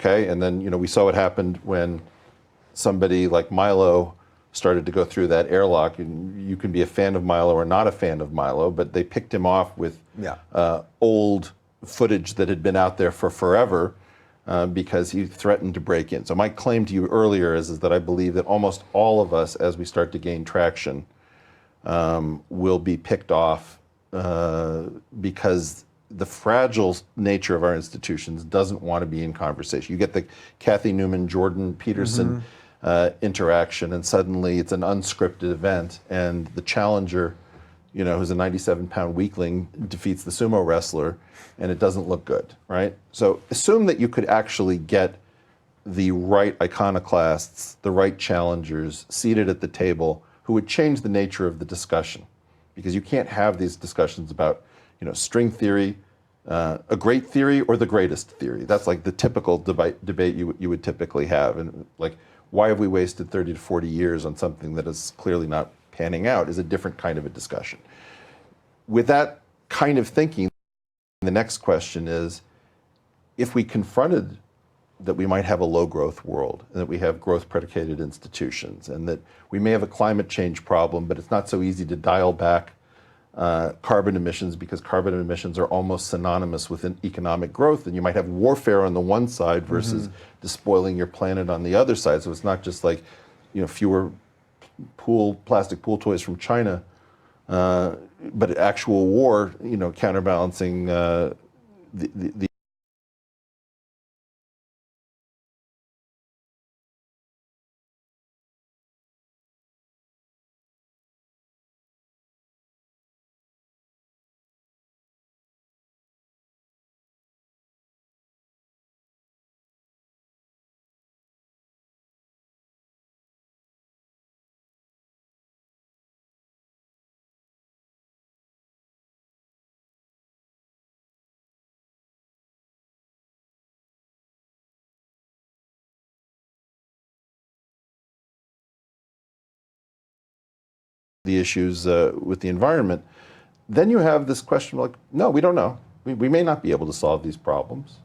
okay. And then, we saw what happened when somebody like Milo started to go through that airlock. And you can be a fan of Milo or not a fan of Milo, but they picked him off with old footage that had been out there for forever because he threatened to break in. So my claim to you earlier is that I believe that almost all of us, as we start to gain traction, will be picked off because the fragile nature of our institutions doesn't want to be in conversation. You get the Kathy Newman, Jordan Peterson interaction, and suddenly it's an unscripted event, and the challenger, who's a 97-pound weakling, defeats the sumo wrestler, and it doesn't look good, right? So assume that you could actually get the right iconoclasts, the right challengers seated at the table who would change the nature of the discussion. Because you can't have these discussions about, string theory, a great theory or the greatest theory. That's like the typical debate you would typically have. And like, why have we wasted 30 to 40 years on something that is clearly not panning out is a different kind of a discussion. With that kind of thinking, the next question is, if we confronted that we might have a low growth world, and that we have growth predicated institutions, and that we may have a climate change problem, but it's not so easy to dial back carbon emissions because carbon emissions are almost synonymous with an economic growth, and you might have warfare on the one side versus despoiling your planet on the other side. So it's not just like, fewer plastic pool toys from China, but actual war, counterbalancing the issues with the environment, then you have this question like, no, we don't know. We may not be able to solve these problems,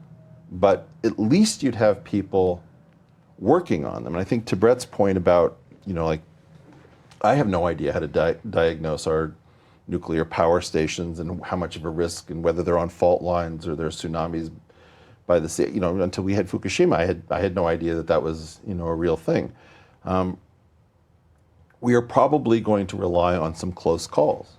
but at least you'd have people working on them. And I think to Brett's point about, I have no idea how to diagnose our nuclear power stations and how much of a risk and whether they're on fault lines or there's tsunamis by the sea. Until we had Fukushima, I had no idea that was, a real thing. We are probably going to rely on some close calls.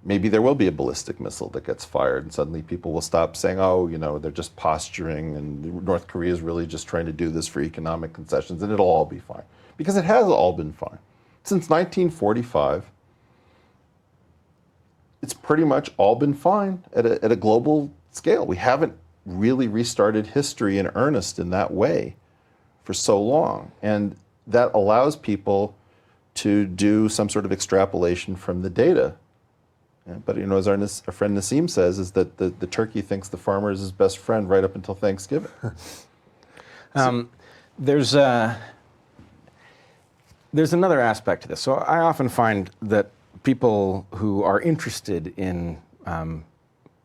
Maybe there will be a ballistic missile that gets fired, and suddenly people will stop saying, oh, they're just posturing, and North Korea is really just trying to do this for economic concessions, and it'll all be fine. Because it has all been fine. Since 1945, it's pretty much all been fine at a global scale. We haven't really restarted history in earnest in that way for so long. And that allows people to do some sort of extrapolation from the data. But as our friend Nassim says, is that the turkey thinks the farmer is his best friend right up until Thanksgiving. There's another aspect to this. So I often find that people who are interested in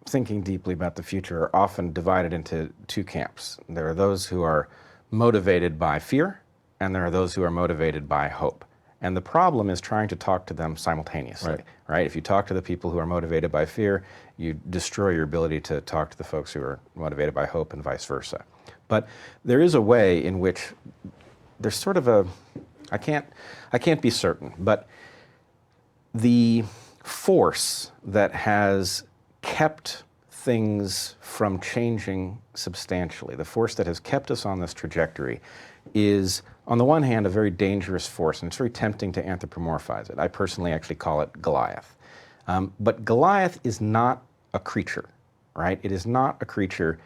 thinking deeply about the future are often divided into two camps. There are those who are motivated by fear, and there are those who are motivated by hope. And the problem is trying to talk to them simultaneously, right? If you talk to the people who are motivated by fear, you destroy your ability to talk to the folks who are motivated by hope, and vice versa. But there is a way in which there's sort of a, I can't be certain, but the force that has kept things from changing substantially, the force that has kept us on this trajectory, is, on the one hand, a very dangerous force, and it's very tempting to anthropomorphize it. I personally actually call it Goliath. But Goliath is not a creature, right? It is not a creature.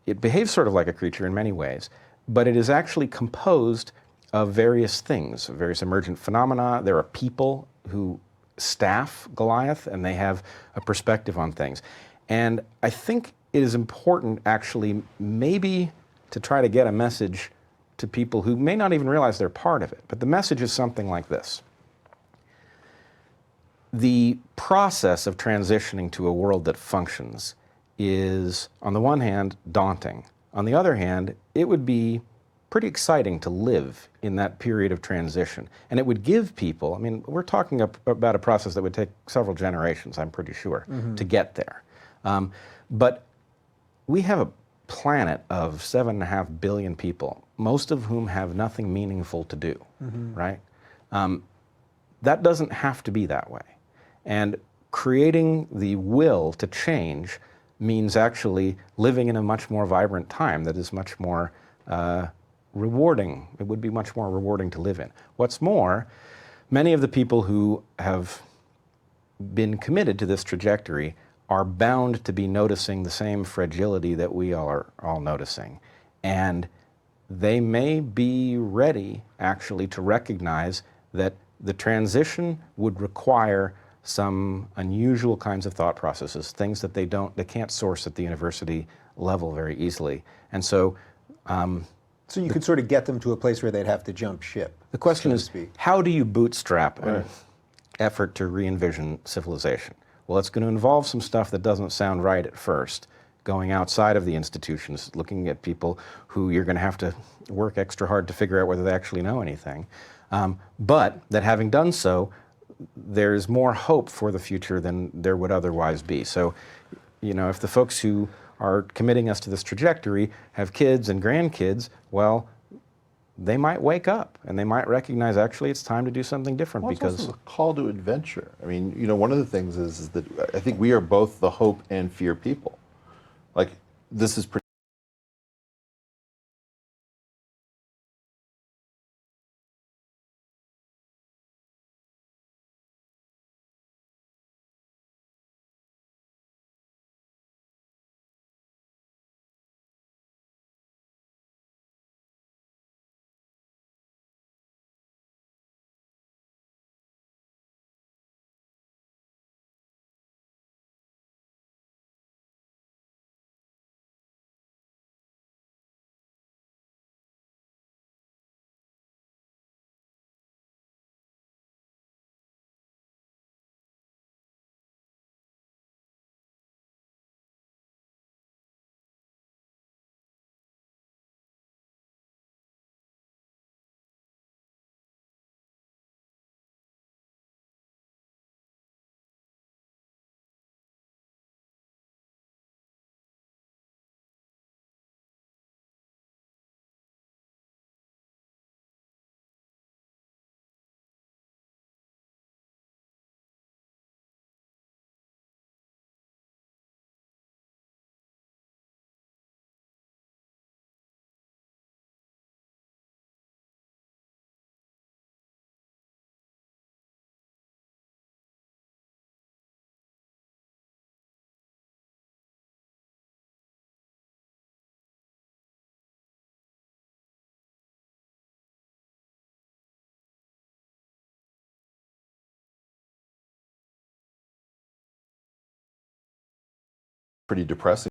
It behaves sort of like a creature in many ways, but it is actually composed of various things, various emergent phenomena. There are people who staff Goliath, and they have a perspective on things. And I think it is important, actually, maybe to try to get a message to people who may not even realize they're part of it. But the message is something like this. The process of transitioning to a world that functions is, on the one hand, daunting. On the other hand, it would be pretty exciting to live in that period of transition. And it would give people, I mean, we're talking about a process that would take several generations, I'm pretty sure, to get there. But we have a planet of 7.5 billion people, most of whom have nothing meaningful to do, right? That doesn't have to be that way. And creating the will to change means actually living in a much more vibrant time that is much more rewarding. It would be much more rewarding to live in. What's more, many of the people who have been committed to this trajectory are bound to be noticing the same fragility that we are all noticing. And they may be ready actually to recognize that the transition would require some unusual kinds of thought processes, things that they can't source at the university level very easily. And so so you could sort of get them to a place where they'd have to jump ship. The question is, how do you bootstrap an effort to re-envision civilization? Well, it's going to involve some stuff that doesn't sound right at first, going outside of the institutions, looking at people who you're going to have to work extra hard to figure out whether they actually know anything. But that having done so, there's more hope for the future than there would otherwise be. So, you know, if the folks who are committing us to this trajectory have kids and grandkids, well, they might wake up and they might recognize actually it's time to do something different. Well, because it's also a call to adventure. I mean, you know, one of the things is that I think we are both the hope and fear people. Like, this is pretty depressing.